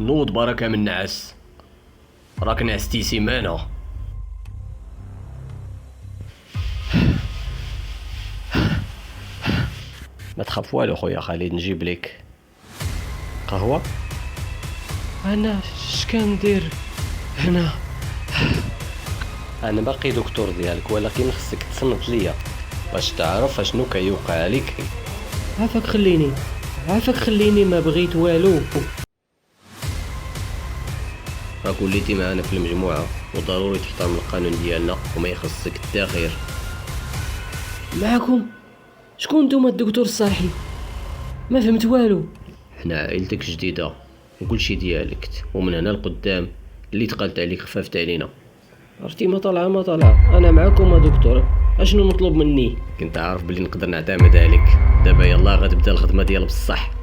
نوض بركة من نعس، راك نعستي سيمانة. ما تخاف والو خويا خالد، نجيب لك قهوة. انا شكندير هنا؟ انا باقي دكتور ديالك، ولكن خصك تصنت ليا باش تعرف اشنو كيوقع عليك. عافاك خليني ما بغيت والو. راك وليتي معانا في المجموعة وضروري تحترم القانون ديالنا وما يخصك التاخير. معكم شكون نتوما الدكتور الصالحي؟ ما فهمت والو. حنا عائلتك جديدة وكل شي ديالك، ومن هنا لقدام اللي تقالت عليك خفافت علينا. عرفتي ما طالعة انا معكم دكتور، اشنو مطلوب مني؟ كنت عارف بلي نقدر نعتمد عليك. دابا يلا غتبدا الخدمة ديال بصح.